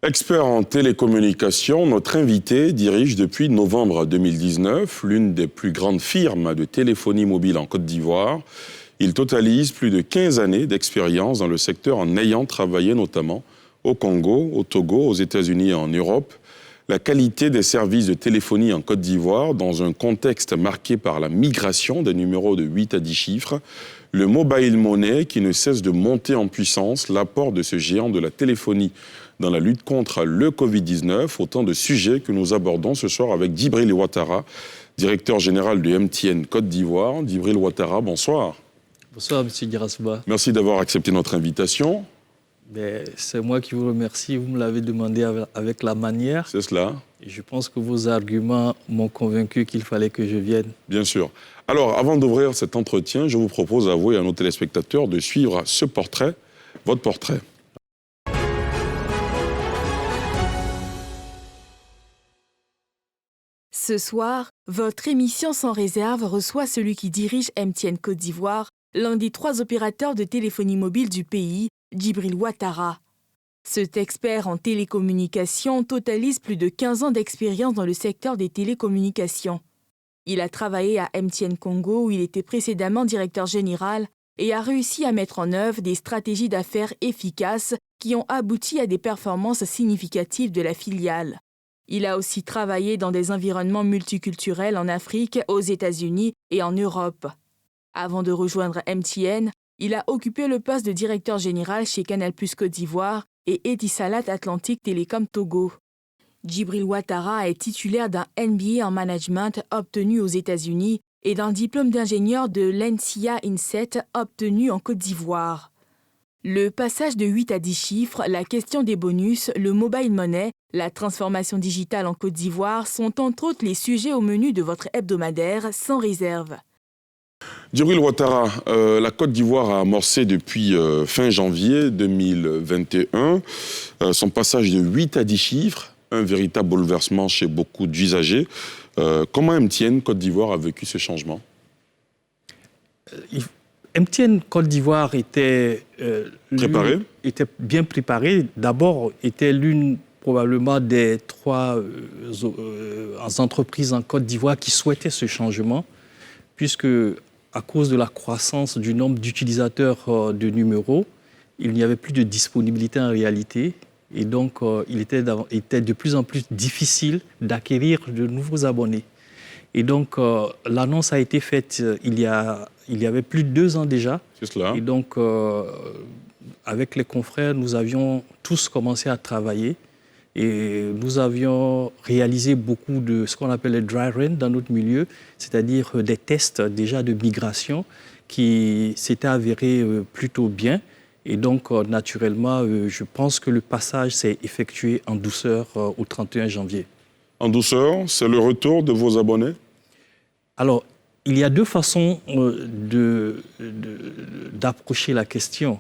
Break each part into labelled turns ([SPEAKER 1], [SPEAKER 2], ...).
[SPEAKER 1] Expert en télécommunications, notre invité dirige depuis novembre 2019 l'une des plus grandes firmes de téléphonie mobile en Côte d'Ivoire. Il totalise plus de 15 années d'expérience dans le secteur en ayant travaillé notamment au Congo, au Togo, aux États-Unis et en Europe. La qualité des services de téléphonie en Côte d'Ivoire, dans un contexte marqué par la migration des numéros de 8 à 10 chiffres, le mobile money qui ne cesse de monter en puissance, l'apport de ce géant de la téléphonie dans la lutte contre le Covid-19, autant de sujets que nous abordons ce soir avec Djibril Ouattara, directeur général de MTN Côte d'Ivoire. Djibril Ouattara, bonsoir.
[SPEAKER 2] Bonsoir, M. Girasba.
[SPEAKER 1] Merci d'avoir accepté notre invitation.
[SPEAKER 2] C'est moi qui vous remercie. Vous me l'avez demandé avec la manière.
[SPEAKER 1] C'est cela.
[SPEAKER 2] Et je pense que vos arguments m'ont convaincu qu'il fallait que je vienne.
[SPEAKER 1] Bien sûr. Alors, avant d'ouvrir cet entretien, je vous propose à vous et à nos téléspectateurs de suivre ce portrait, votre portrait.
[SPEAKER 3] Ce soir, votre émission Sans réserve reçoit celui qui dirige MTN Côte d'Ivoire, l'un des 3 opérateurs de téléphonie mobile du pays, Djibril Ouattara. Cet expert en télécommunications totalise plus de 15 ans d'expérience dans le secteur des télécommunications. Il a travaillé à MTN Congo où il était précédemment directeur général et a réussi à mettre en œuvre des stratégies d'affaires efficaces qui ont abouti à des performances significatives de la filiale. Il a aussi travaillé dans des environnements multiculturels en Afrique, aux États-Unis et en Europe. Avant de rejoindre MTN, il a occupé le poste de directeur général chez Canal+ Côte d'Ivoire et Etisalat Atlantique Télécom Togo. Djibril Ouattara est titulaire d'un MBA en management obtenu aux États-Unis et d'un diplôme d'ingénieur de l'NCIA INSET obtenu en Côte d'Ivoire. Le passage de 8 à 10 chiffres, la question des bonus, le mobile money, la transformation digitale en Côte d'Ivoire sont entre autres les sujets au menu de votre hebdomadaire Sans réserve.
[SPEAKER 1] Djibril Ouattara, la Côte d'Ivoire a amorcé depuis fin janvier 2021 son passage de 8 à 10 chiffres, un véritable bouleversement chez beaucoup d'usagers. Comment MTN Côte d'Ivoire a vécu ce changement ?
[SPEAKER 2] MTN Côte d'Ivoire était bien préparé. D'abord, était l'une probablement des 3 entreprises en Côte d'Ivoire qui souhaitaient ce changement, puisque à cause de la croissance du nombre d'utilisateurs de numéros, il n'y avait plus de disponibilité en réalité. Et donc, il était de plus en plus difficile d'acquérir de nouveaux abonnés. Et donc, l'annonce a été faite il y avait plus de 2 ans déjà.
[SPEAKER 1] C'est cela.
[SPEAKER 2] Et donc, avec les confrères, nous avions tous commencé à travailler. Et nous avions réalisé beaucoup de ce qu'on appelle les dry run dans notre milieu, c'est-à-dire des tests déjà de migration qui s'étaient avérés plutôt bien. Et donc, naturellement, je pense que le passage s'est effectué en douceur au 31 janvier.
[SPEAKER 1] En douceur, c'est le retour de vos abonnés ?
[SPEAKER 2] Alors, il y a 2 façons d'approcher la question.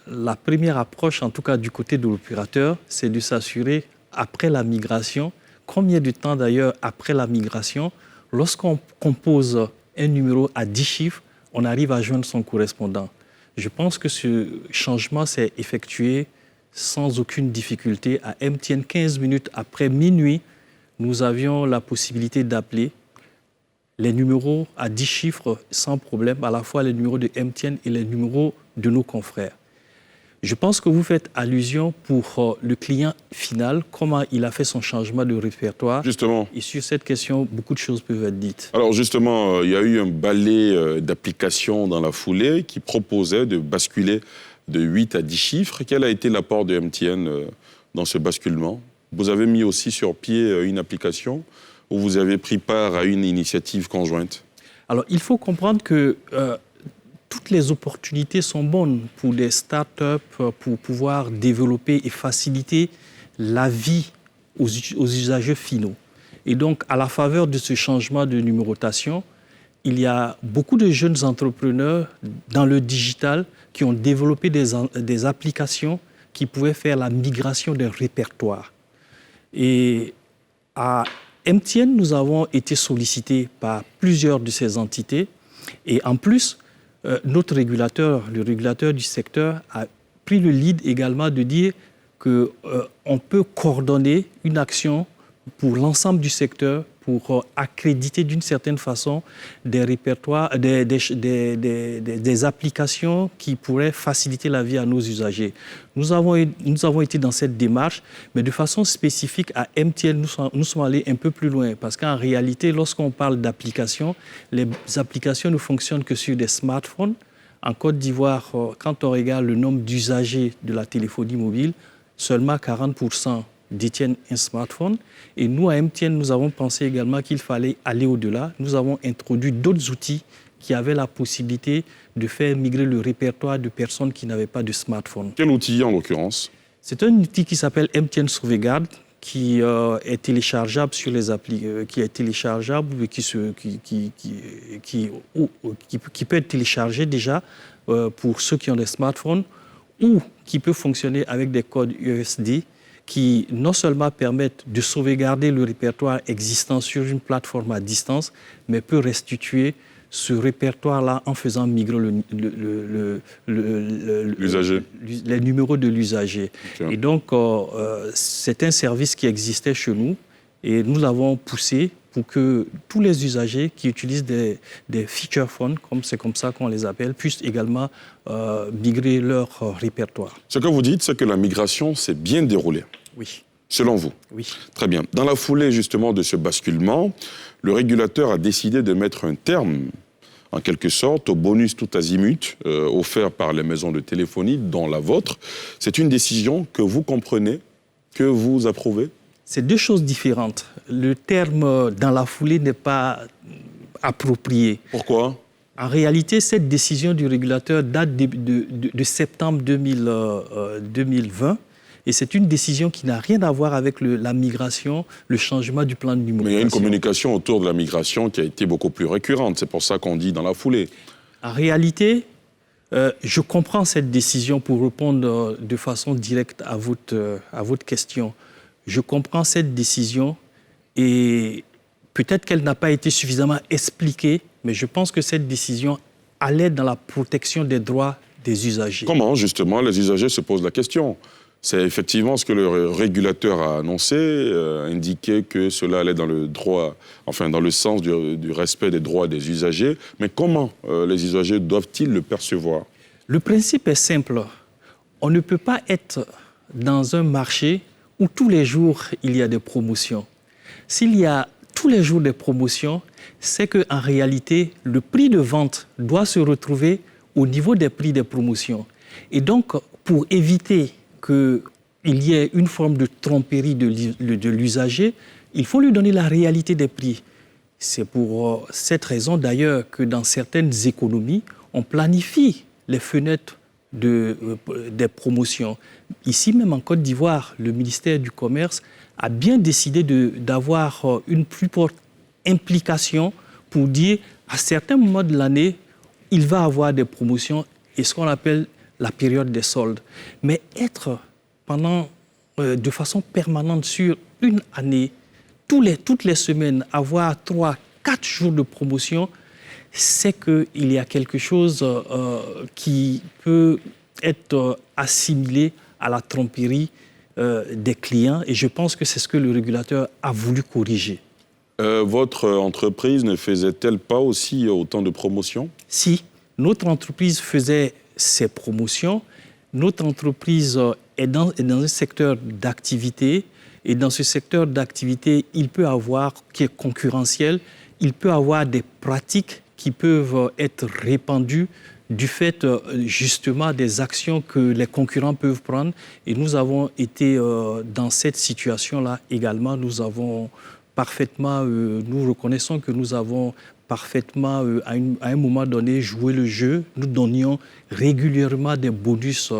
[SPEAKER 2] La première approche, en tout cas du côté de l'opérateur, c'est de s'assurer, après la migration, combien de temps d'ailleurs après la migration, lorsqu'on compose un numéro à 10 chiffres, on arrive à joindre son correspondant. Je pense que ce changement s'est effectué sans aucune difficulté. À MTN, 15 minutes après minuit, nous avions la possibilité d'appeler les numéros à 10 chiffres sans problème, à la fois les numéros de MTN et les numéros de nos confrères. Je pense que vous faites allusion pour le client final, comment il a fait son changement de répertoire.
[SPEAKER 1] Justement.
[SPEAKER 2] Et sur cette question, beaucoup de choses peuvent être dites.
[SPEAKER 1] Alors justement, il y a eu un balai d'applications dans la foulée qui proposait de basculer de 8 à 10 chiffres. Quel a été l'apport de MTN dans ce basculement ? Vous avez mis aussi sur pied une application ou vous avez pris part à une initiative conjointe ?
[SPEAKER 2] Alors, il faut comprendre que toutes les opportunités sont bonnes pour des startups pour pouvoir développer et faciliter la vie aux usagers finaux. Et donc, à la faveur de ce changement de numérotation, il y a beaucoup de jeunes entrepreneurs dans le digital qui ont développé des applications qui pouvaient faire la migration des répertoires. Et à MTN, nous avons été sollicités par plusieurs de ces entités. Et en plus, notre régulateur, le régulateur du secteur, a pris le lead également de dire qu'on peut coordonner une action pour l'ensemble du secteur, pour accréditer d'une certaine façon des répertoires, des applications qui pourraient faciliter la vie à nos usagers. Nous avons été dans cette démarche, mais de façon spécifique à MTN, nous sommes allés un peu plus loin, parce qu'en réalité, lorsqu'on parle d'applications, les applications ne fonctionnent que sur des smartphones. En Côte d'Ivoire, quand on regarde le nombre d'usagers de la téléphonie mobile, seulement 40% détiennent un smartphone. Et nous, à MTN, nous avons pensé également qu'il fallait aller au-delà. Nous avons introduit d'autres outils qui avaient la possibilité de faire migrer le répertoire de personnes qui n'avaient pas de smartphone.
[SPEAKER 1] Quel outil, en l'occurrence?
[SPEAKER 2] C'est un outil qui s'appelle MTN Sauvegarde, qui est téléchargeable sur les applis, qui est téléchargeable, qui peut être téléchargé déjà pour ceux qui ont des smartphones, ou qui peut fonctionner avec des codes USD qui non seulement permettent de sauvegarder le répertoire existant sur une plateforme à distance, mais peut restituer ce répertoire-là en faisant migrer les numéros de l'usager. Okay. Et donc, c'est un service qui existait chez nous et nous l'avons poussé pour que tous les usagers qui utilisent des feature phones, c'est comme ça qu'on les appelle, puissent également migrer leur répertoire.
[SPEAKER 1] Ce que vous dites, c'est que la migration s'est bien déroulée.
[SPEAKER 2] Oui.
[SPEAKER 1] Selon vous?
[SPEAKER 2] Oui.
[SPEAKER 1] Très bien. Dans la foulée, justement, de ce basculement, le régulateur a décidé de mettre un terme, en quelque sorte, au bonus tout azimut offert par les maisons de téléphonie, dont la vôtre. C'est une décision que vous comprenez, que vous approuvez?
[SPEAKER 2] C'est deux choses différentes. Le terme « dans la foulée » n'est pas approprié.
[SPEAKER 1] Pourquoi?
[SPEAKER 2] En réalité, cette décision du régulateur date de septembre 2020 et c'est une décision qui n'a rien à voir avec la migration, le changement du plan de numérisation.
[SPEAKER 1] Mais il y a une communication autour de la migration qui a été beaucoup plus récurrente. C'est pour ça qu'on dit « dans la foulée ».
[SPEAKER 2] En réalité, je comprends cette décision pour répondre de façon directe à votre question. Je comprends cette décision et peut-être qu'elle n'a pas été suffisamment expliquée, mais je pense que cette décision allait dans la protection des droits des usagers.
[SPEAKER 1] Comment, justement, les usagers se posent la question? C'est effectivement ce que le régulateur a annoncé, indiqué que cela allait dans le droit, enfin dans le sens du respect des droits des usagers. Mais comment les usagers doivent-ils le percevoir?
[SPEAKER 2] Le principe est simple. On ne peut pas être dans un marché où tous les jours il y a des promotions. S'il y a tous les jours des promotions, c'est qu'en réalité, le prix de vente doit se retrouver au niveau des prix des promotions. Et donc, pour éviter qu'il y ait une forme de tromperie de l'usager, il faut lui donner la réalité des prix. C'est pour cette raison d'ailleurs que dans certaines économies, on planifie les fenêtres des promotions. Ici même en Côte d'Ivoire, le ministère du Commerce a bien décidé d'avoir une plus forte implication pour dire à certains moments de l'année, il va y avoir des promotions et ce qu'on appelle la période des soldes. Mais être de façon permanente sur une année, toutes les semaines, avoir 3-4 jours de promotion, c'est qu'il y a quelque chose qui peut être assimilé à la tromperie des clients et je pense que c'est ce que le régulateur a voulu corriger.
[SPEAKER 1] Votre entreprise ne faisait-elle pas aussi autant de promotions?
[SPEAKER 2] Si, notre entreprise faisait ses promotions. Notre entreprise est dans un secteur d'activité et dans ce secteur d'activité, il peut avoir, qui est concurrentiel, il peut avoir des pratiques qui peuvent être répandues du fait justement des actions que les concurrents peuvent prendre. Et nous avons été dans cette situation-là également. Nous reconnaissons que nous avons parfaitement, à un moment donné, joué le jeu. Nous donnions régulièrement des bonus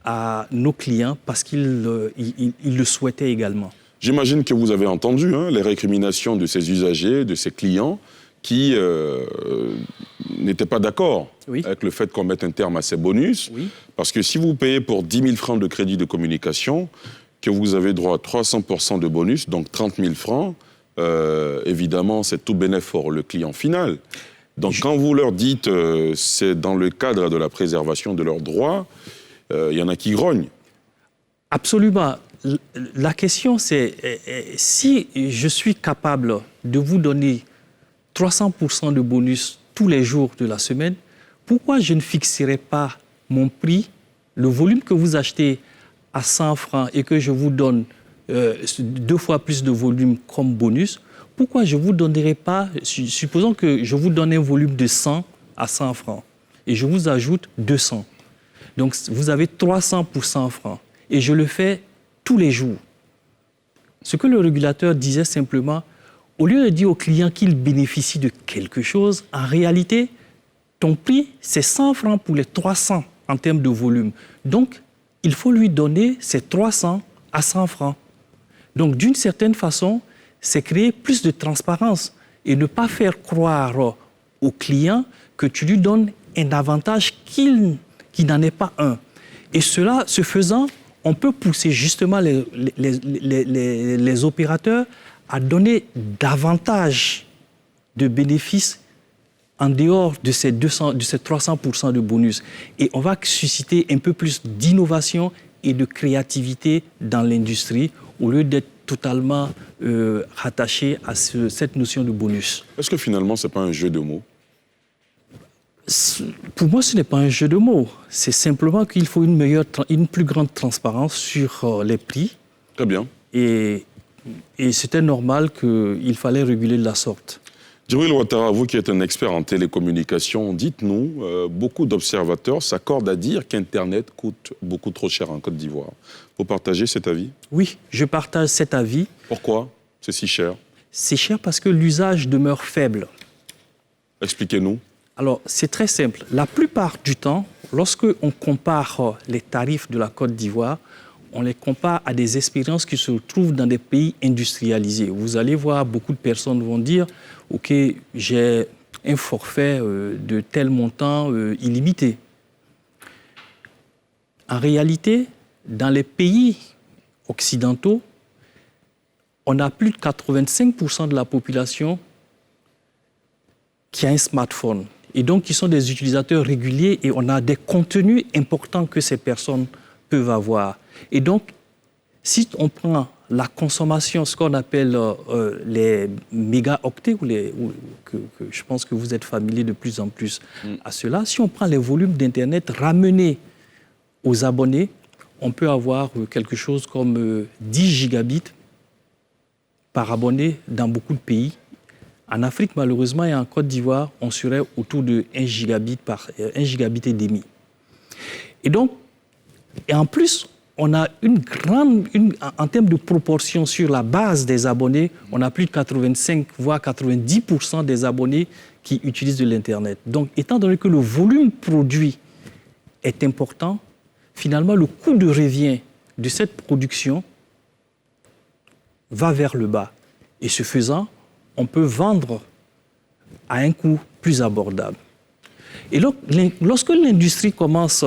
[SPEAKER 2] à nos clients parce qu'ils le souhaitaient également.
[SPEAKER 1] J'imagine que vous avez entendu les récriminations de ces usagers, de ces clients qui n'étaient pas d'accord avec le fait qu'on mette un terme à ces bonus. Oui. Parce que si vous payez pour 10 000 francs de crédit de communication, que vous avez droit à 300% de bonus, donc 30 000 francs, évidemment, c'est tout bénéfice pour le client final. Donc quand vous leur dites c'est dans le cadre de la préservation de leurs droits, il y en a qui grognent.
[SPEAKER 2] Absolument. La question, c'est si je suis capable de vous donner 300% de bonus tous les jours de la semaine, pourquoi je ne fixerai pas mon prix, le volume que vous achetez à 100 francs et que je vous donne 2 fois plus de volume comme bonus? Pourquoi je ne vous donnerai pas, supposons que je vous donne un volume de 100 à 100 francs et je vous ajoute 200. Donc vous avez 300 pour 100 francs et je le fais tous les jours. Ce que le régulateur disait simplement, au lieu de dire au client qu'il bénéficie de quelque chose, en réalité, ton prix, c'est 100 francs pour les 300 en termes de volume. Donc, il faut lui donner ces 300 à 100 francs. Donc, d'une certaine façon, c'est créer plus de transparence et ne pas faire croire au client que tu lui donnes un avantage qui n'en est pas un. Et cela, ce faisant, on peut pousser justement les opérateurs à donner davantage de bénéfices en dehors de ces 300% de bonus. Et on va susciter un peu plus d'innovation et de créativité dans l'industrie au lieu d'être totalement rattaché à cette notion de bonus.
[SPEAKER 1] Est-ce que finalement, ce n'est pas un jeu de mots?
[SPEAKER 2] Pour moi, ce n'est pas un jeu de mots. C'est simplement qu'il faut une plus grande transparence sur les prix.
[SPEAKER 1] Très bien.
[SPEAKER 2] Et c'était normal qu'il fallait réguler de la sorte.
[SPEAKER 1] Djibril Ouattara, vous qui êtes un expert en télécommunications, dites-nous, beaucoup d'observateurs s'accordent à dire qu'Internet coûte beaucoup trop cher en Côte d'Ivoire. Vous partagez cet avis?
[SPEAKER 2] Oui, je partage cet avis.
[SPEAKER 1] Pourquoi c'est si cher?
[SPEAKER 2] C'est cher parce que l'usage demeure faible.
[SPEAKER 1] Expliquez-nous.
[SPEAKER 2] Alors, c'est très simple. La plupart du temps, lorsque on compare les tarifs de la Côte d'Ivoire, on les compare à des expériences qui se trouvent dans des pays industrialisés. Vous allez voir, beaucoup de personnes vont dire « Ok, j'ai un forfait de tel montant illimité ». En réalité, dans les pays occidentaux, on a plus de 85% de la population qui a un smartphone. Et donc, qui sont des utilisateurs réguliers et on a des contenus importants que ces personnes peuvent avoir. Et donc, si on prend la consommation, ce qu'on appelle les mégaoctets, que je pense que vous êtes familier de plus en plus à cela, si on prend les volumes d'Internet ramenés aux abonnés, on peut avoir quelque chose comme 10 gigabits par abonné dans beaucoup de pays. En Afrique, malheureusement, et en Côte d'Ivoire, on serait autour de 1 gigabit et demi. Et donc, et en plus, on a en termes de proportion sur la base des abonnés, on a plus de 85, voire 90% des abonnés qui utilisent de l'Internet. Donc, étant donné que le volume produit est important, finalement, le coût de revient de cette production va vers le bas. Et ce faisant, on peut vendre à un coût plus abordable. Et donc, lorsque l'industrie commence,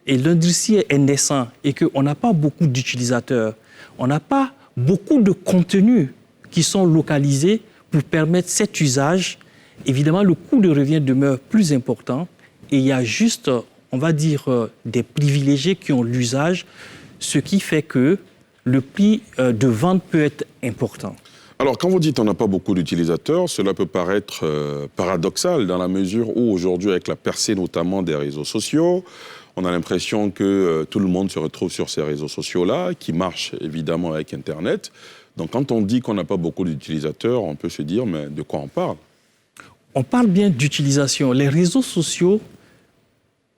[SPEAKER 2] et l'industrie est naissante, et qu'on n'a pas beaucoup d'utilisateurs, on n'a pas beaucoup de contenus qui sont localisés pour permettre cet usage, évidemment, le coût de revient demeure plus important, et il y a juste, on va dire, des privilégiés qui ont l'usage, ce qui fait que le prix de vente peut être important.
[SPEAKER 1] Alors, quand vous dites qu'on n'a pas beaucoup d'utilisateurs, cela peut paraître paradoxal dans la mesure où aujourd'hui, avec la percée notamment des réseaux sociaux, on a l'impression que tout le monde se retrouve sur ces réseaux sociaux-là, qui marchent évidemment avec Internet. Donc, quand on dit qu'on n'a pas beaucoup d'utilisateurs, on peut se dire, mais de quoi on parle?
[SPEAKER 2] On parle bien d'utilisation. Les réseaux sociaux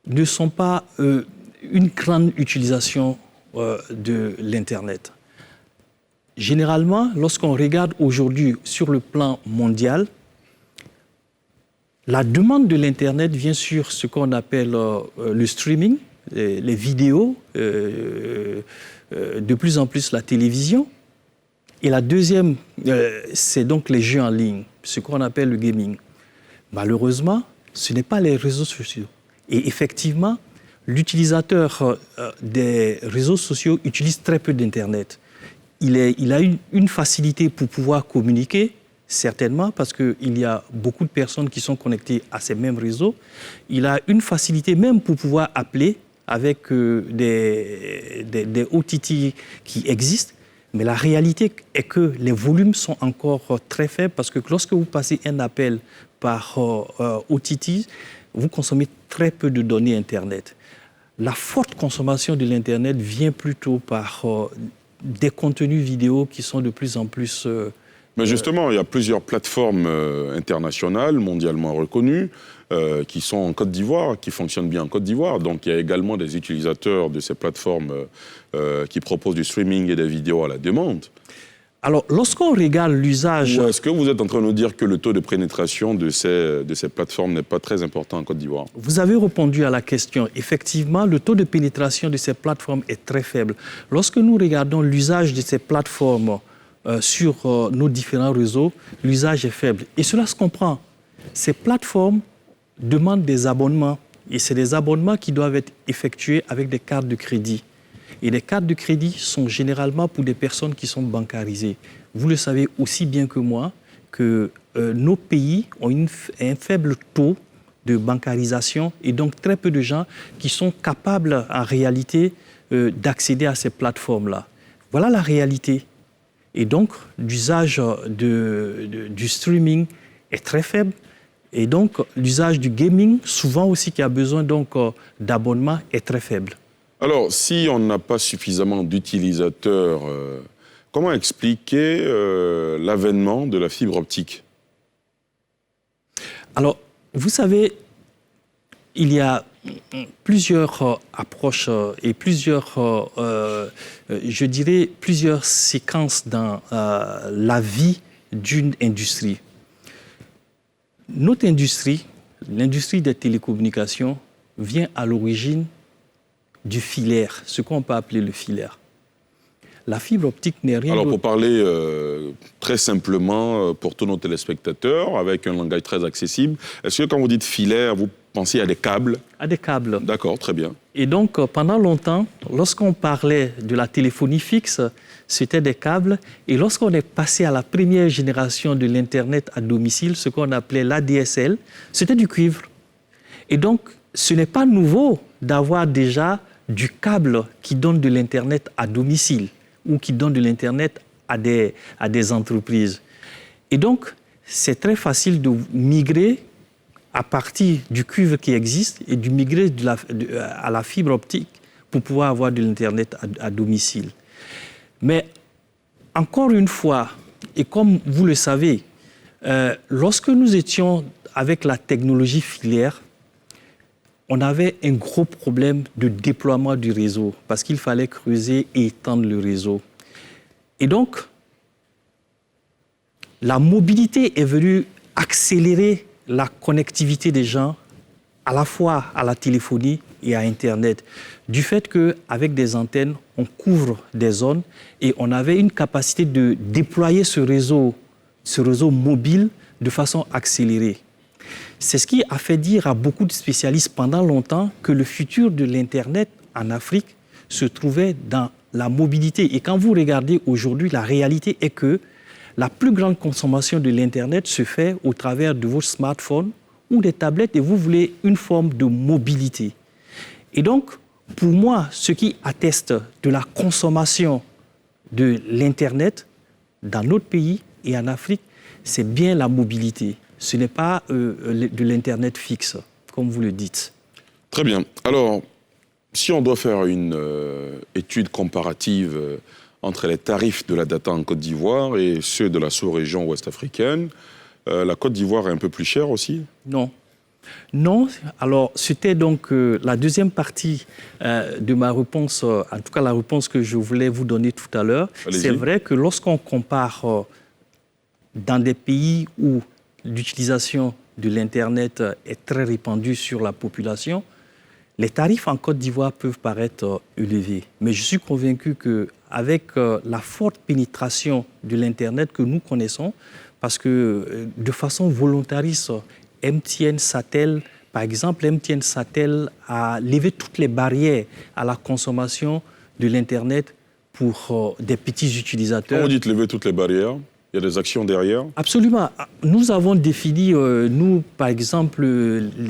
[SPEAKER 2] ne sont pas une grande utilisation de l'Internet. Généralement, lorsqu'on regarde aujourd'hui sur le plan mondial, la demande de l'Internet vient sur ce qu'on appelle le streaming, les vidéos, de plus en plus la télévision. Et la deuxième, c'est donc les jeux en ligne, ce qu'on appelle le gaming. Malheureusement, ce n'est pas les réseaux sociaux. Et effectivement, l'utilisateur des réseaux sociaux utilise très peu d'Internet. Il a une facilité pour pouvoir communiquer, certainement, parce qu'il y a beaucoup de personnes qui sont connectées à ces mêmes réseaux. Il a une facilité même pour pouvoir appeler avec des OTT qui existent, mais la réalité est que les volumes sont encore très faibles parce que lorsque vous passez un appel par OTT, vous consommez très peu de données Internet. La forte consommation de l'Internet vient plutôt par des contenus vidéo qui sont de plus en plus...
[SPEAKER 1] Mais justement, il y a plusieurs plateformes internationales, mondialement reconnues, qui sont en Côte d'Ivoire, qui fonctionnent bien en Côte d'Ivoire. Donc il y a également des utilisateurs de ces plateformes qui proposent du streaming et des vidéos à la demande.
[SPEAKER 2] Alors, lorsqu'on regarde l'usage...
[SPEAKER 1] Ou est-ce que vous êtes en train de nous dire que le taux de pénétration de ces plateformes n'est pas très important en Côte d'Ivoire?
[SPEAKER 2] Vous avez répondu à la question. Effectivement, le taux de pénétration de ces plateformes est très faible. Lorsque nous regardons l'usage de ces plateformes sur nos différents réseaux, l'usage est faible. Et cela se comprend. Ces plateformes demandent des abonnements. Et c'est des abonnements qui doivent être effectués avec des cartes de crédit. Et les cartes de crédit sont généralement pour des personnes qui sont bancarisées. Vous le savez aussi bien que moi que nos pays ont un faible taux de bancarisation et donc très peu de gens qui sont capables en réalité d'accéder à ces plateformes-là. Voilà la réalité. Et donc l'usage du streaming est très faible. Et donc l'usage du gaming, souvent aussi qui a besoin donc d'abonnement, est très faible.
[SPEAKER 1] Alors, si on n'a pas suffisamment d'utilisateurs, comment expliquer l'avènement de la fibre optique?
[SPEAKER 2] Alors, vous savez, il y a plusieurs approches et plusieurs, je dirais, plusieurs séquences dans la vie d'une industrie. Notre industrie, l'industrie des télécommunications, vient à l'origine du filaire, ce qu'on peut appeler le filaire. La fibre optique n'est rien d'autre.
[SPEAKER 1] Alors, pour parler très simplement pour tous nos téléspectateurs, avec un langage très accessible, est-ce que quand vous dites filaire, vous pensez à des câbles?
[SPEAKER 2] À des câbles.
[SPEAKER 1] D'accord, très bien.
[SPEAKER 2] Et donc, pendant longtemps, lorsqu'on parlait de la téléphonie fixe, c'était des câbles. Et lorsqu'on est passé à la première génération de l'Internet à domicile, ce qu'on appelait l'ADSL, c'était du cuivre. Et donc, ce n'est pas nouveau d'avoir déjà du câble qui donne de l'Internet à domicile ou qui donne de l'Internet à des entreprises. Et donc, c'est très facile de migrer à partir du cuivre qui existe et de migrer à la fibre optique pour pouvoir avoir de l'Internet à domicile. Mais encore une fois, et comme vous le savez, lorsque nous étions avec la technologie filaire, on avait un gros problème de déploiement du réseau parce qu'il fallait creuser et étendre le réseau. Et donc, la mobilité est venue accélérer la connectivité des gens à la fois à la téléphonie et à Internet, du fait qu'avec des antennes, on couvre des zones et on avait une capacité de déployer ce réseau mobile de façon accélérée. C'est ce qui a fait dire à beaucoup de spécialistes pendant longtemps que le futur de l'Internet en Afrique se trouvait dans la mobilité. Et quand vous regardez aujourd'hui, la réalité est que la plus grande consommation de l'Internet se fait au travers de vos smartphones ou des tablettes et vous voulez une forme de mobilité. Et donc, pour moi, ce qui atteste de la consommation de l'Internet dans notre pays et en Afrique, c'est bien la mobilité. Ce n'est pas de l'Internet fixe, comme vous le dites.
[SPEAKER 1] Très bien. Alors, si on doit faire une étude comparative entre les tarifs de la data en Côte d'Ivoire et ceux de la sous-région ouest-africaine, la Côte d'Ivoire est un peu plus chère aussi?
[SPEAKER 2] Non. Non. Alors, c'était donc la deuxième partie de ma réponse, en tout cas la réponse que je voulais vous donner tout à l'heure. C'est vrai que lorsqu'on compare dans des pays où l'utilisation de l'Internet est très répandue sur la population, les tarifs en Côte d'Ivoire peuvent paraître élevés. Mais je suis convaincu qu'avec la forte pénétration de l'Internet que nous connaissons, parce que de façon volontariste, MTN Satel, par exemple, MTN Satel a levé toutes les barrières à la consommation de l'Internet pour des petits utilisateurs.
[SPEAKER 1] Quand vous dites lever toutes les barrières? Il y a des actions derrière?
[SPEAKER 2] Absolument. Nous avons défini, nous, par exemple,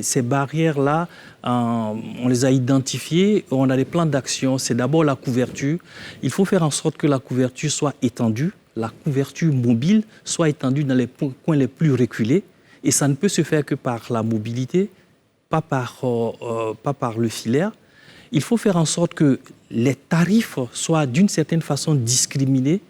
[SPEAKER 2] ces barrières-là, on les a identifiées, on a des plans d'action. C'est d'abord la couverture. Il faut faire en sorte que la couverture soit étendue, la couverture mobile soit étendue dans les coins les plus reculés. Et ça ne peut se faire que par la mobilité, pas par le filaire. Il faut faire en sorte que les tarifs soient d'une certaine façon discriminés.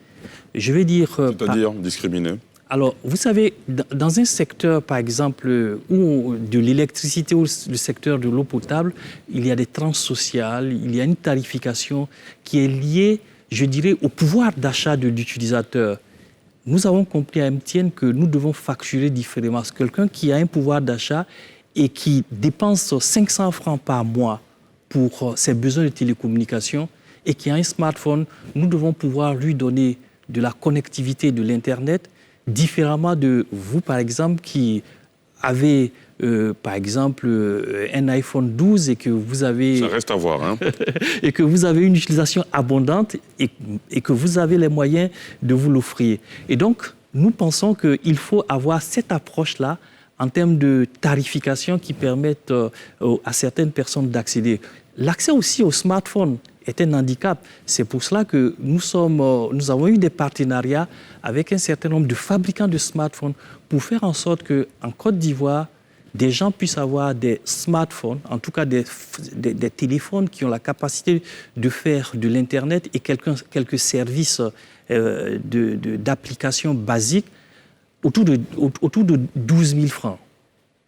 [SPEAKER 2] Je vais dire...
[SPEAKER 1] C'est-à-dire discriminés?
[SPEAKER 2] Alors, vous savez, dans un secteur, par exemple, où de l'électricité ou le secteur de l'eau potable, il y a des tranches sociales, il y a une tarification qui est liée, je dirais, au pouvoir d'achat de l'utilisateur. Nous avons compris à MTN que nous devons facturer différemment. Quelqu'un qui a un pouvoir d'achat et qui dépense 500 francs par mois pour ses besoins de télécommunication et qui a un smartphone, nous devons pouvoir lui donner de la connectivité, de l'Internet, différemment de vous, par exemple, qui avez, par exemple, un iPhone 12 et que vous avez...
[SPEAKER 1] Ça reste à voir, hein.
[SPEAKER 2] et que vous avez une utilisation abondante et que vous avez les moyens de vous l'offrir. Et donc, nous pensons qu'il faut avoir cette approche-là en termes de tarification qui permettent à certaines personnes d'accéder. L'accès aussi au smartphone est un handicap. C'est pour cela que nous avons eu des partenariats avec un certain nombre de fabricants de smartphones pour faire en sorte qu'en Côte d'Ivoire, des gens puissent avoir des smartphones, en tout cas des téléphones qui ont la capacité de faire de l'Internet et quelques services d'applications basiques autour de 12 000 francs.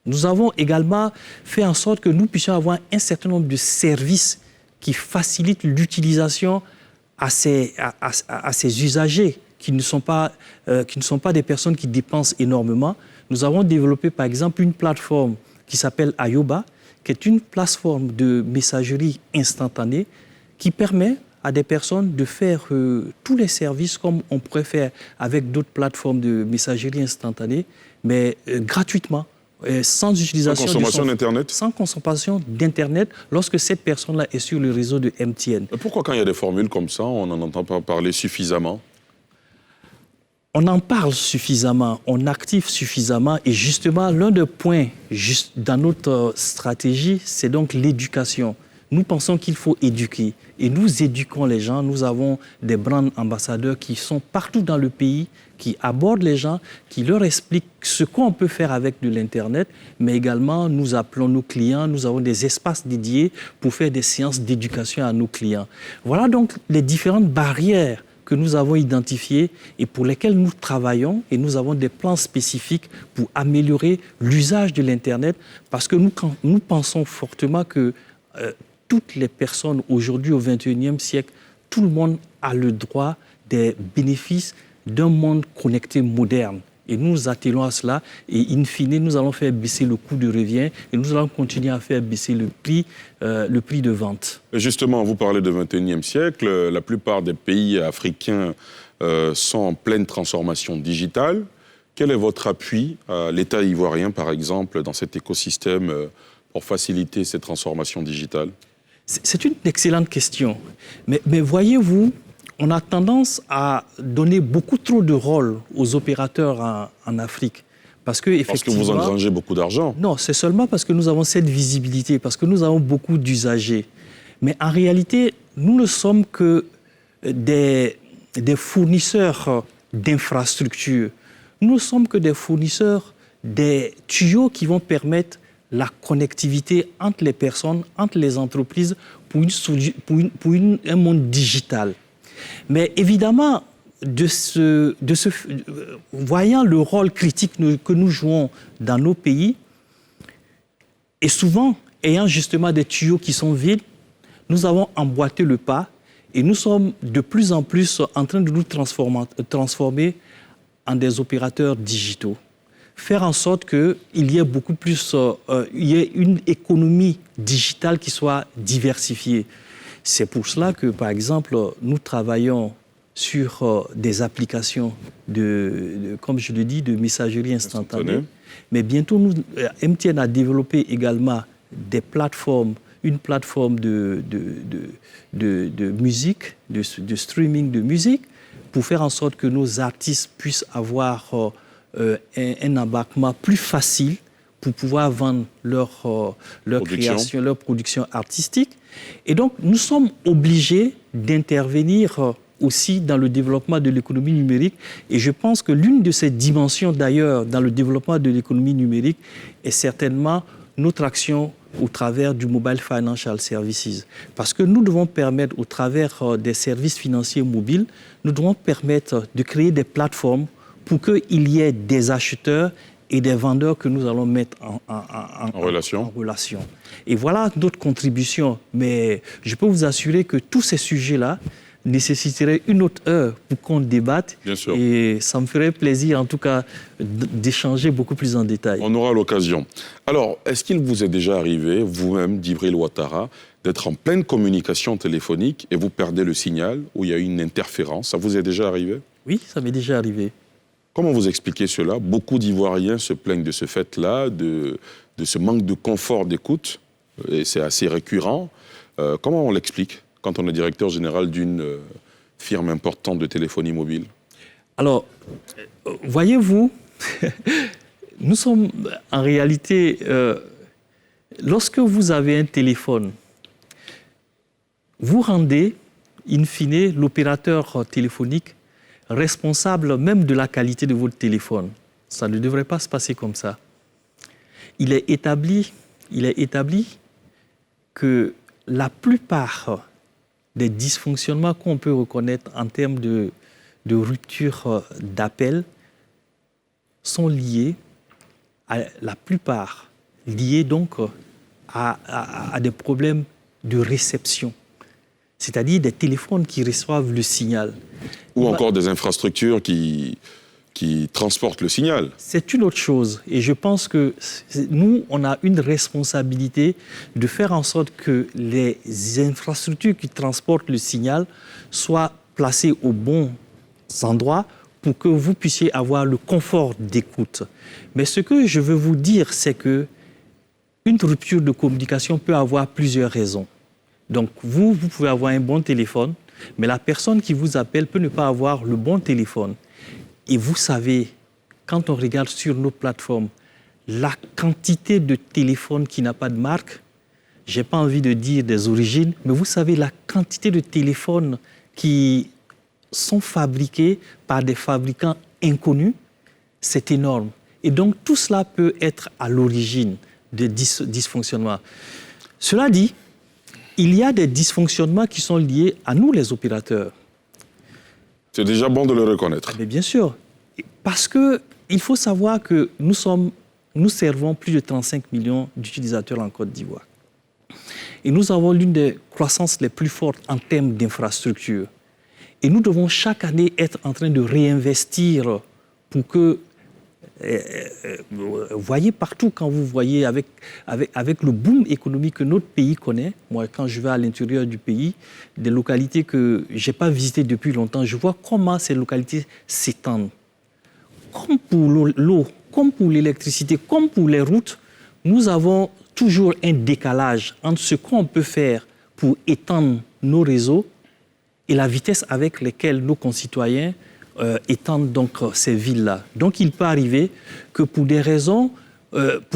[SPEAKER 2] Nous avons également fait en sorte que nous puissions avoir un certain nombre de services qui facilitent l'utilisation à ces usagers qui ne sont pas des personnes qui dépensent énormément. Nous avons développé par exemple une plateforme qui s'appelle Ayoba, qui est une plateforme de messagerie instantanée qui permet à des personnes de faire tous les services comme on pourrait faire avec d'autres plateformes de messagerie instantanée, mais gratuitement. Sans utilisation
[SPEAKER 1] sans consommation d'Internet?
[SPEAKER 2] Sans consommation d'Internet lorsque cette personne-là est sur le réseau de MTN.
[SPEAKER 1] Mais pourquoi quand il y a des formules comme ça, on n'en entend pas parler suffisamment?
[SPEAKER 2] On en parle suffisamment, on active suffisamment et justement l'un des points dans notre stratégie, c'est donc l'éducation. Nous pensons qu'il faut éduquer et nous éduquons les gens. Nous avons des brand ambassadeurs qui sont partout dans le pays, qui abordent les gens, qui leur expliquent ce qu'on peut faire avec de l'Internet, mais également nous appelons nos clients, nous avons des espaces dédiés pour faire des séances d'éducation à nos clients. Voilà donc les différentes barrières que nous avons identifiées et pour lesquelles nous travaillons et nous avons des plans spécifiques pour améliorer l'usage de l'Internet parce que nous pensons fortement que toutes les personnes aujourd'hui au XXIe siècle, tout le monde a le droit des bénéfices d'un monde connecté moderne. Et nous nous attelons à cela et in fine, nous allons faire baisser le coût de revient et nous allons continuer à faire baisser le prix de vente.
[SPEAKER 1] Justement, vous parlez du XXIe siècle, la plupart des pays africains sont en pleine transformation digitale. Quel est votre appui à l'État ivoirien, par exemple, dans cet écosystème pour faciliter cette transformation digitale?
[SPEAKER 2] C'est une excellente question. Mais voyez-vous, on a tendance à donner beaucoup trop de rôle aux opérateurs en Afrique. Parce que
[SPEAKER 1] vous engrangez beaucoup d'argent? Non,
[SPEAKER 2] c'est seulement parce que nous avons cette visibilité, parce que nous avons beaucoup d'usagers. Mais en réalité, nous ne sommes que des fournisseurs d'infrastructures. Nous ne sommes que des fournisseurs des tuyaux qui vont permettre la connectivité entre les personnes, entre les entreprises pour un monde digital. Mais évidemment, voyant le rôle critique que nous jouons dans nos pays, et souvent ayant justement des tuyaux qui sont vides, nous avons emboîté le pas et nous sommes de plus en plus en train de nous transformer en des opérateurs digitaux. Faire en sorte qu'il y ait beaucoup plus, il y ait une économie digitale qui soit diversifiée. C'est pour cela que, par exemple, nous travaillons sur des applications comme je le dis, de messagerie instantanée. Mais bientôt, MTN a développé également des plateformes, une plateforme de musique, de streaming de musique, pour faire en sorte que nos artistes puissent avoir un embarquement plus facile pour pouvoir vendre leur création, leur production artistique. Et donc, nous sommes obligés d'intervenir aussi dans le développement de l'économie numérique. Et je pense que l'une de ces dimensions, d'ailleurs, dans le développement de l'économie numérique est certainement notre action au travers du Mobile Financial Services. Parce que nous devons permettre, au travers des services financiers mobiles, nous devons permettre de créer des plateformes pour qu'il y ait des acheteurs et des vendeurs que nous allons mettre en relation. Et voilà notre contribution. Mais je peux vous assurer que tous ces sujets-là nécessiterait une autre heure pour qu'on débatte.
[SPEAKER 1] Bien sûr.
[SPEAKER 2] Et ça me ferait plaisir, en tout cas, d'échanger beaucoup plus en détail.
[SPEAKER 1] On aura l'occasion. Alors, est-ce qu'il vous est déjà arrivé, vous-même, Djibril Ouattara, d'être en pleine communication téléphonique et vous perdez le signal, ou il y a une interférence? Ça vous est déjà arrivé?
[SPEAKER 2] Oui, ça m'est déjà arrivé.
[SPEAKER 1] Comment vous expliquez cela? Beaucoup d'Ivoiriens se plaignent de ce fait-là, de ce manque de confort d'écoute, et c'est assez récurrent. Comment on l'explique quand on est directeur général d'une firme importante de téléphonie mobile?
[SPEAKER 2] Alors, voyez-vous, nous sommes en réalité, lorsque vous avez un téléphone, vous rendez, in fine, l'opérateur téléphonique responsable même de la qualité de votre téléphone. Ça ne devrait pas se passer comme ça. Il est établi que la plupart des dysfonctionnements qu'on peut reconnaître en termes de rupture d'appel sont liés, la plupart liés donc à des problèmes de réception, c'est-à-dire des téléphones qui reçoivent le signal.
[SPEAKER 1] Ou encore des infrastructures qui transportent le signal.
[SPEAKER 2] C'est une autre chose. Et je pense que nous, on a une responsabilité de faire en sorte que les infrastructures qui transportent le signal soient placées aux bons endroits pour que vous puissiez avoir le confort d'écoute. Mais ce que je veux vous dire, c'est que une rupture de communication peut avoir plusieurs raisons. Donc, vous pouvez avoir un bon téléphone, mais la personne qui vous appelle peut ne pas avoir le bon téléphone. Et vous savez, quand on regarde sur nos plateformes, la quantité de téléphones qui n'a pas de marque, je n'ai pas envie de dire des origines, mais vous savez, la quantité de téléphones qui sont fabriqués par des fabricants inconnus, c'est énorme. Et donc, tout cela peut être à l'origine de dysfonctionnements. Cela dit, il y a des dysfonctionnements qui sont liés à nous, les opérateurs.
[SPEAKER 1] C'est déjà bon de le reconnaître.
[SPEAKER 2] Mais bien sûr, parce qu'il faut savoir que nous servons plus de 35 millions d'utilisateurs en Côte d'Ivoire. Et nous avons l'une des croissances les plus fortes en termes d'infrastructures. Et nous devons chaque année être en train de réinvestir pour que... voyez partout, quand vous voyez avec le boom économique que notre pays connaît, moi quand je vais à l'intérieur du pays, des localités que je n'ai pas visitées depuis longtemps, je vois comment ces localités s'étendent. Comme pour l'eau, comme pour l'électricité, comme pour les routes, nous avons toujours un décalage entre ce qu'on peut faire pour étendre nos réseaux et la vitesse avec laquelle nos concitoyens étendent donc ces villes-là. Donc il peut arriver que pour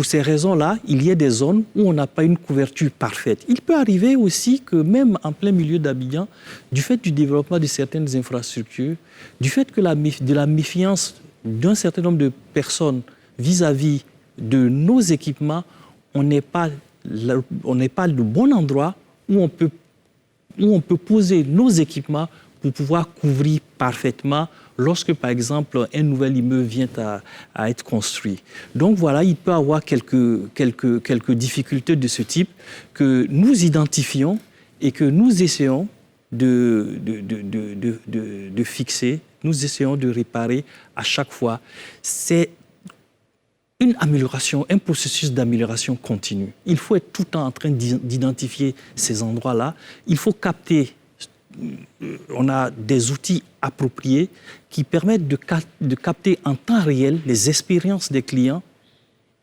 [SPEAKER 2] ces raisons-là, il y ait des zones où on n'a pas une couverture parfaite. Il peut arriver aussi que même en plein milieu d'Abidjan, du fait du développement de certaines infrastructures, du fait que de la méfiance d'un certain nombre de personnes vis-à-vis de nos équipements, on n'est pas le bon endroit où on peut poser nos équipements pour pouvoir couvrir parfaitement lorsque, par exemple, un nouvel immeuble vient à être construit. Donc voilà, il peut y avoir quelques difficultés de ce type que nous identifions et que nous essayons de fixer, nous essayons de réparer à chaque fois. C'est une amélioration, un processus d'amélioration continue. Il faut être tout le temps en train d'identifier ces endroits-là. Il faut capter. On a des outils appropriés qui permettent de capter en temps réel les expériences des clients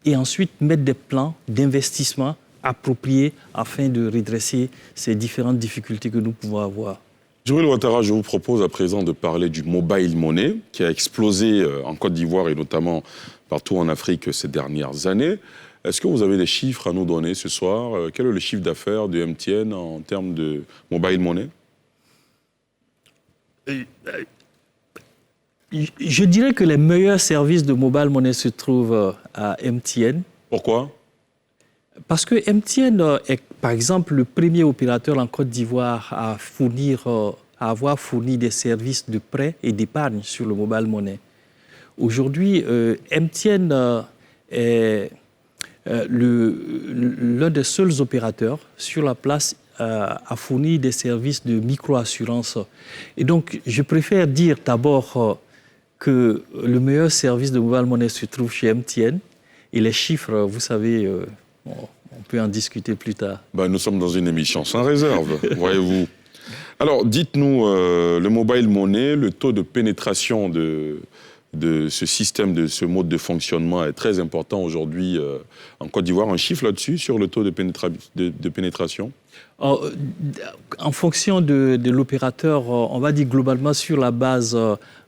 [SPEAKER 2] et ensuite mettre des plans d'investissement appropriés afin de redresser ces différentes difficultés que nous pouvons avoir.
[SPEAKER 1] Djibril Ouattara, je vous propose à présent de parler du mobile money qui a explosé en Côte d'Ivoire et notamment partout en Afrique ces dernières années. Est-ce que vous avez des chiffres à nous donner ce soir? Quel est le chiffre d'affaires de MTN en termes de mobile money?
[SPEAKER 2] Je dirais que les meilleurs services de mobile money se trouvent à MTN.
[SPEAKER 1] Pourquoi?
[SPEAKER 2] Parce que MTN est, par exemple, le premier opérateur en Côte d'Ivoire à avoir fourni des services de prêt et d'épargne sur le mobile money. Aujourd'hui, MTN est l'un des seuls opérateurs sur la place à fournir des services de micro-assurance. Et donc, je préfère dire d'abord que le meilleur service de mobile money se trouve chez MTN. Et les chiffres, vous savez, on peut en discuter plus tard.
[SPEAKER 1] Nous sommes dans une émission sans réserve, voyez-vous. Alors, dites-nous, le mobile money, le taux de pénétration de ce système, de ce mode de fonctionnement est très important aujourd'hui en Côte d'Ivoire. Un chiffre là-dessus, sur le taux de pénétration?
[SPEAKER 2] En fonction de l'opérateur, on va dire globalement sur la base,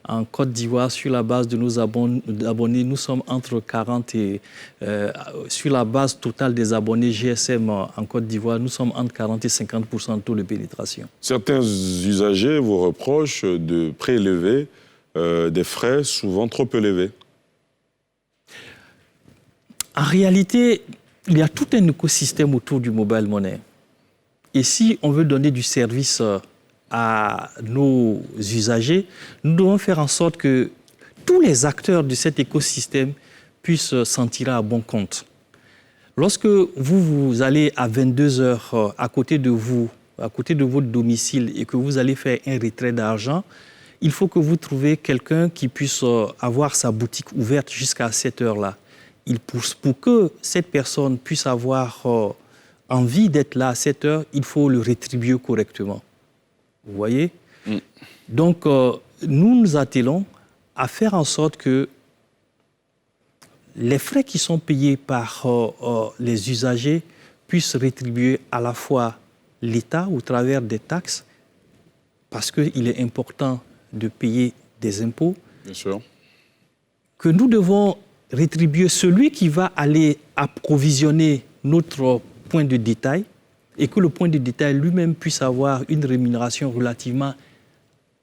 [SPEAKER 2] en Côte d'Ivoire, sur la base de nos abonnés, nous sommes entre 40 et... sur la base totale des abonnés GSM en Côte d'Ivoire, nous sommes entre 40 et 50% de taux de pénétration.
[SPEAKER 1] Certains usagers vous reprochent de prélever des frais souvent trop élevés.
[SPEAKER 2] En réalité, il y a tout un écosystème autour du mobile money. Et si on veut donner du service à nos usagers, nous devons faire en sorte que tous les acteurs de cet écosystème puissent s'en tirer à bon compte. Lorsque vous allez à 22 heures à côté de vous, à côté de votre domicile, et que vous allez faire un retrait d'argent, il faut que vous trouviez quelqu'un qui puisse avoir sa boutique ouverte jusqu'à cette heure-là. Pour que cette personne puisse avoir envie d'être là à cette heure, il faut le rétribuer correctement. Vous voyez? Donc, nous nous attelons à faire en sorte que les frais qui sont payés par les usagers puissent rétribuer à la fois l'État au travers des taxes, parce qu'il est important de payer des impôts.
[SPEAKER 1] Bien sûr.
[SPEAKER 2] Que nous devons rétribuer celui qui va aller approvisionner notre point de détail et que le point de détail lui-même puisse avoir une rémunération relativement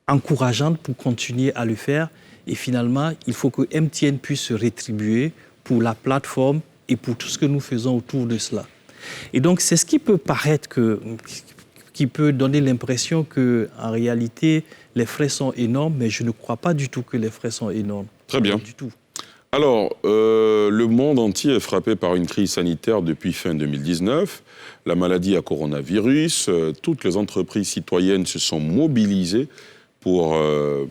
[SPEAKER 2] encourageante pour continuer à le faire. Et finalement, il faut que MTN puisse se rétribuer pour la plateforme et pour tout ce que nous faisons autour de cela. Et donc, c'est ce qui peut paraître qui peut donner l'impression qu'en réalité, les frais sont énormes, mais je ne crois pas du tout que les frais sont énormes.
[SPEAKER 1] Très bien.
[SPEAKER 2] Du tout.
[SPEAKER 1] Alors, le monde entier est frappé par une crise sanitaire depuis fin 2019. La maladie à coronavirus, toutes les entreprises citoyennes se sont mobilisées pour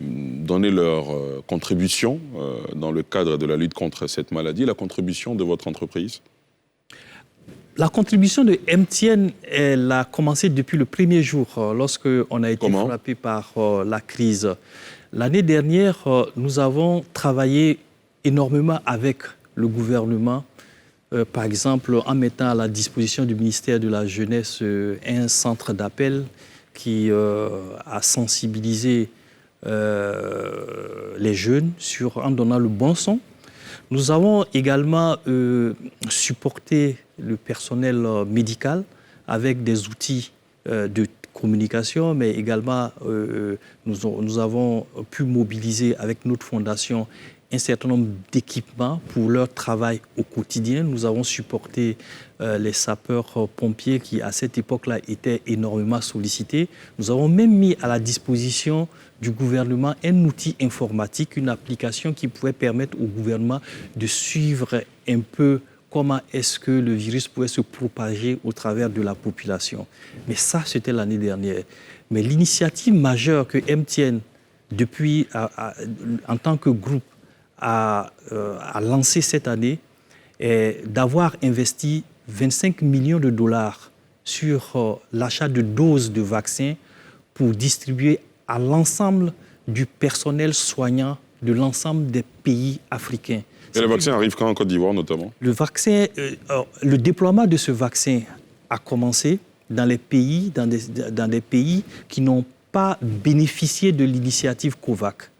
[SPEAKER 1] donner leur contribution dans le cadre de la lutte contre cette maladie. La contribution de votre entreprise?
[SPEAKER 2] La contribution de MTN, elle a commencé depuis le premier jour, lorsqu'on a été frappé par la crise. L'année dernière, nous avons travaillé énormément avec le gouvernement, par exemple en mettant à la disposition du ministère de la Jeunesse un centre d'appel qui a sensibilisé les jeunes en donnant le bon son. Nous avons également supporté le personnel médical avec des outils de communication, mais également nous avons pu mobiliser avec notre fondation un certain nombre d'équipements pour leur travail au quotidien. Nous avons supporté les sapeurs-pompiers qui, à cette époque-là, étaient énormément sollicités. Nous avons même mis à la disposition du gouvernement un outil informatique, une application qui pouvait permettre au gouvernement de suivre un peu comment est-ce que le virus pouvait se propager au travers de la population. Mais ça, c'était l'année dernière. Mais l'initiative majeure que MTN, depuis, en tant que groupe, a lancé cette année est d'avoir investi 25 millions de dollars sur l'achat de doses de vaccins pour distribuer à l'ensemble du personnel soignant de l'ensemble des pays africains.
[SPEAKER 1] Et le vaccin arrive quand en Côte d'Ivoire notamment?
[SPEAKER 2] Le déploiement de ce vaccin a commencé dans des pays qui n'ont pas bénéficié de l'initiative COVAX,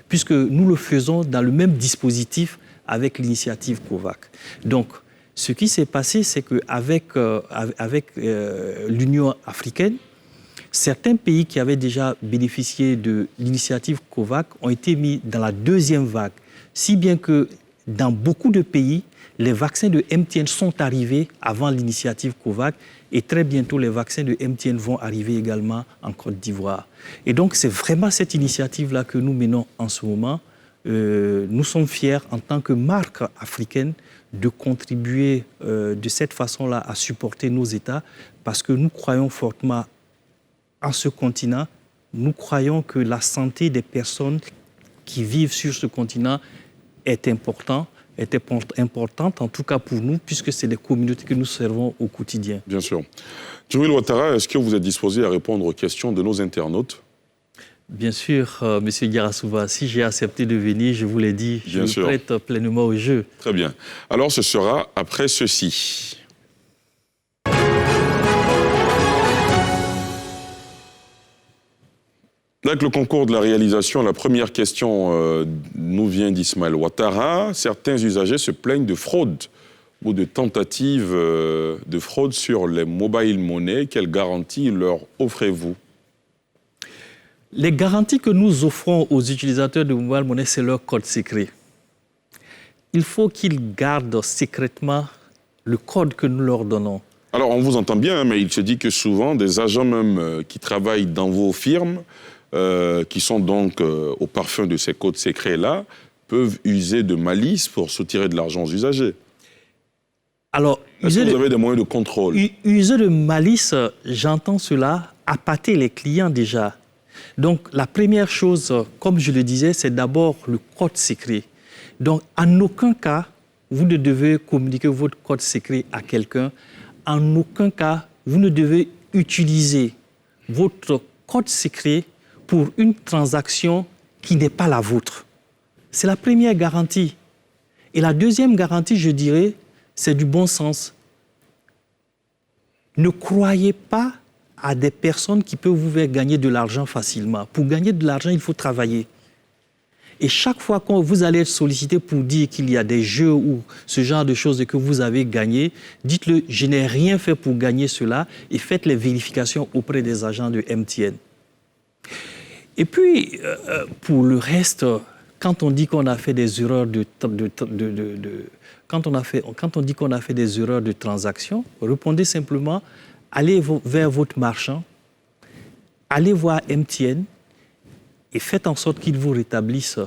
[SPEAKER 2] puisque nous le faisons dans le même dispositif avec l'initiative COVAX. Donc, ce qui s'est passé, c'est qu'avec l'Union africaine, certains pays qui avaient déjà bénéficié de l'initiative COVAX ont été mis dans la deuxième vague, si bien que dans beaucoup de pays, les vaccins de MTN sont arrivés avant l'initiative COVAX et très bientôt les vaccins de MTN vont arriver également en Côte d'Ivoire. Et donc c'est vraiment cette initiative-là que nous menons en ce moment. Nous sommes fiers en tant que marque africaine de contribuer de cette façon-là à supporter nos États parce que nous croyons fortement en ce continent. Nous croyons que la santé des personnes qui vivent sur ce continent est importante en tout cas pour nous, puisque c'est des communautés que nous servons au quotidien.
[SPEAKER 1] Bien sûr. Djibril Ouattara, est-ce que vous êtes disposé à répondre aux questions de nos internautes?
[SPEAKER 2] Bien sûr, M. Diarra-Souba, si j'ai accepté de venir, je vous l'ai dit, je me prête pleinement au jeu.
[SPEAKER 1] Très bien. Alors ce sera après ceci. Avec le concours de la réalisation, la première question nous vient d'Ismaël Ouattara. Certains usagers se plaignent de fraude ou de tentatives de fraude sur les mobile money. Quelles garanties leur offrez-vous?
[SPEAKER 2] Les garanties que nous offrons aux utilisateurs de mobile money, c'est leur code secret. Il faut qu'ils gardent secrètement le code que nous leur donnons.
[SPEAKER 1] Alors, on vous entend bien, mais il se dit que souvent, des agents même qui travaillent dans vos firmes, qui sont donc au parfum de ces codes secrets-là, peuvent user de malice pour soutirer de l'argent aux usagers.
[SPEAKER 2] Alors,
[SPEAKER 1] est-ce que vous avez des moyens de contrôle?
[SPEAKER 2] User de malice, j'entends cela, appâter les clients déjà. Donc, la première chose, comme je le disais, c'est d'abord le code secret. Donc, en aucun cas, vous ne devez communiquer votre code secret à quelqu'un. En aucun cas, vous ne devez utiliser votre code secret pour une transaction qui n'est pas la vôtre. C'est la première garantie. Et la deuxième garantie, je dirais, c'est du bon sens. Ne croyez pas à des personnes qui peuvent vous faire gagner de l'argent facilement. Pour gagner de l'argent, il faut travailler. Et chaque fois que vous allez être sollicité pour dire qu'il y a des jeux ou ce genre de choses que vous avez gagné, dites-le, je n'ai rien fait pour gagner cela et faites les vérifications auprès des agents de MTN. Et puis, pour le reste, quand on dit qu'on a fait des erreurs quand on dit qu'on a fait des erreurs de transaction, répondez simplement, allez vers votre marchand, allez voir MTN et faites en sorte qu'ils vous rétablissent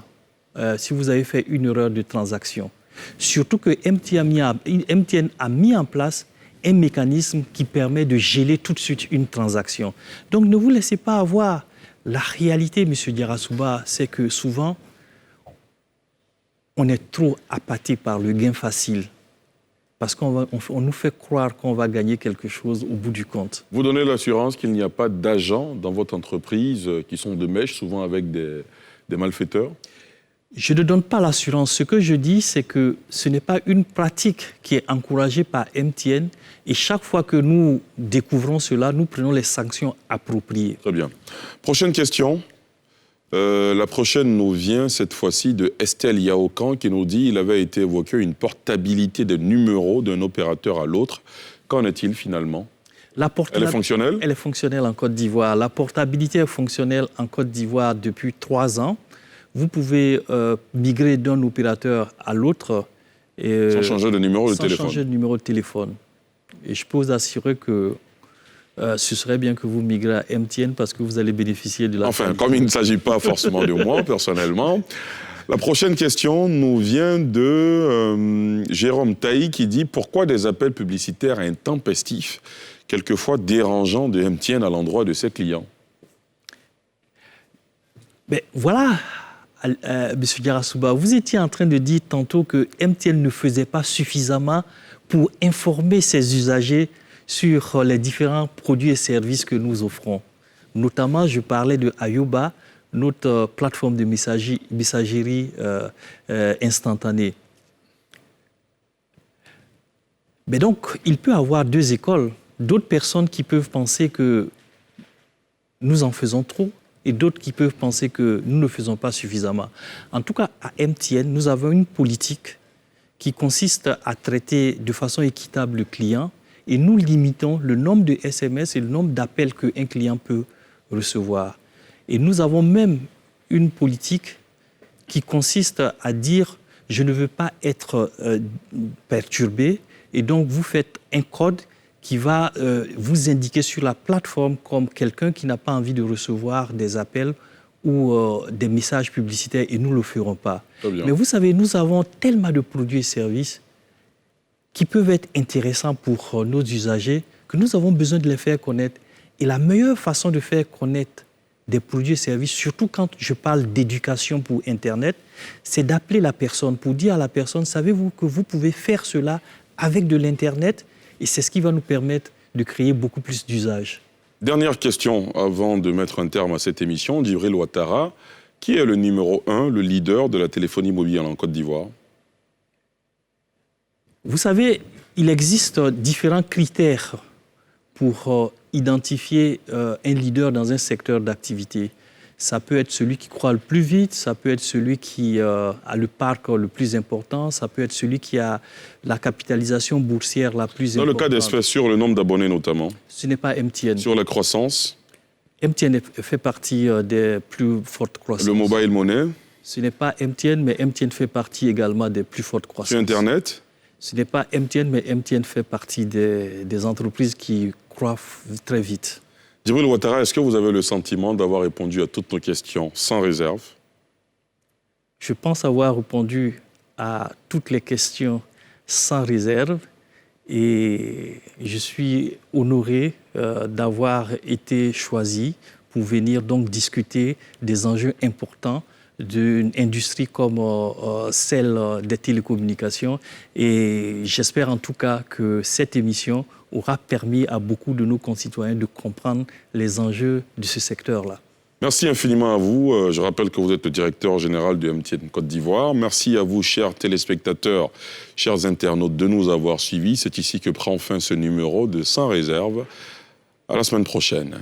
[SPEAKER 2] si vous avez fait une erreur de transaction. Surtout que MTN a mis en place un mécanisme qui permet de geler tout de suite une transaction. Donc ne vous laissez pas avoir. La réalité, M. Diarra-Souba, c'est que souvent, on est trop appâté par le gain facile. Parce qu'on nous fait croire qu'on va gagner quelque chose au bout du compte.
[SPEAKER 1] Vous donnez l'assurance qu'il n'y a pas d'agents dans votre entreprise qui sont de mèche, souvent avec des malfaiteurs?
[SPEAKER 2] Je ne donne pas l'assurance. Ce que je dis, c'est que ce n'est pas une pratique qui est encouragée par MTN. Et chaque fois que nous découvrons cela, nous prenons les sanctions appropriées.
[SPEAKER 1] Très bien. Prochaine question. La prochaine nous vient cette fois-ci de Estelle Yaokan qui nous dit qu'il avait été évoqué une portabilité des numéros d'un opérateur à l'autre. Qu'en est-il finalement? Elle est fonctionnelle?
[SPEAKER 2] Elle est fonctionnelle en Côte d'Ivoire. La portabilité est fonctionnelle en Côte d'Ivoire depuis 3 ans. Vous pouvez migrer d'un opérateur à l'autre.
[SPEAKER 1] Sans changer de numéro de téléphone.
[SPEAKER 2] Sans changer de numéro de téléphone. Et je peux vous assurer que ce serait bien que vous migrez à MTN parce que vous allez bénéficier de la...
[SPEAKER 1] Enfin, comme il ne s'agit pas forcément de moi, personnellement. La prochaine question nous vient de Jérôme Taï qui dit « Pourquoi des appels publicitaires intempestifs, quelquefois dérangeants de MTN à l'endroit de ses clients ?»
[SPEAKER 2] Ben voilà, M. Diarra-Souba, vous étiez en train de dire tantôt que MTN ne faisait pas suffisamment pour informer ses usagers sur les différents produits et services que nous offrons. Notamment, je parlais de Ayoba, notre plateforme de messagerie instantanée. Mais donc, il peut y avoir deux écoles. D'autres personnes qui peuvent penser que nous en faisons trop et d'autres qui peuvent penser que nous ne faisons pas suffisamment. En tout cas, à MTN, nous avons une politique qui consiste à traiter de façon équitable le client et nous limitons le nombre de SMS et le nombre d'appels qu'un client peut recevoir. Et nous avons même une politique qui consiste à dire « je ne veux pas être perturbé » et donc vous faites un code qui va vous indiquer sur la plateforme comme quelqu'un qui n'a pas envie de recevoir des appels ou des messages publicitaires et nous ne le ferons pas. Mais vous savez, nous avons tellement de produits et services qui peuvent être intéressants pour nos usagers que nous avons besoin de les faire connaître. Et la meilleure façon de faire connaître des produits et services, surtout quand je parle d'éducation pour Internet, c'est d'appeler la personne pour dire à la personne, savez-vous que vous pouvez faire cela avec de l'Internet? Et c'est ce qui va nous permettre de créer beaucoup plus d'usages.
[SPEAKER 1] Dernière question avant de mettre un terme à cette émission. Djibril Ouattara, qui est le numéro 1, le leader de la téléphonie mobile en Côte d'Ivoire?
[SPEAKER 2] Vous savez, il existe différents critères pour identifier un leader dans un secteur d'activité. Ça peut être celui qui croît le plus vite, ça peut être celui qui a le parc le plus important, ça peut être celui qui a la capitalisation boursière la plus importante.
[SPEAKER 1] Dans le cas d'espèce, sur le nombre d'abonnés notamment.
[SPEAKER 2] Ce n'est pas MTN.
[SPEAKER 1] Sur la croissance.
[SPEAKER 2] MTN fait partie des plus fortes croissances.
[SPEAKER 1] Le mobile money.
[SPEAKER 2] Ce n'est pas MTN, mais MTN fait partie également des plus fortes croissances.
[SPEAKER 1] Sur Internet.
[SPEAKER 2] Ce n'est pas MTN, mais MTN fait partie des entreprises qui croient très vite.
[SPEAKER 1] Djibril Ouattara, est-ce que vous avez le sentiment d'avoir répondu à toutes nos questions sans réserve?
[SPEAKER 2] Je pense avoir répondu à toutes les questions sans réserve et je suis honoré d'avoir été choisi pour venir donc discuter des enjeux importants d'une industrie comme celle des télécommunications. Et j'espère en tout cas que cette émission aura permis à beaucoup de nos concitoyens de comprendre les enjeux de ce secteur-là.
[SPEAKER 1] Merci infiniment à vous. Je rappelle que vous êtes le directeur général de MTN Côte d'Ivoire. Merci à vous, chers téléspectateurs, chers internautes, de nous avoir suivis. C'est ici que prend fin ce numéro de Sans Réserve. À la semaine prochaine.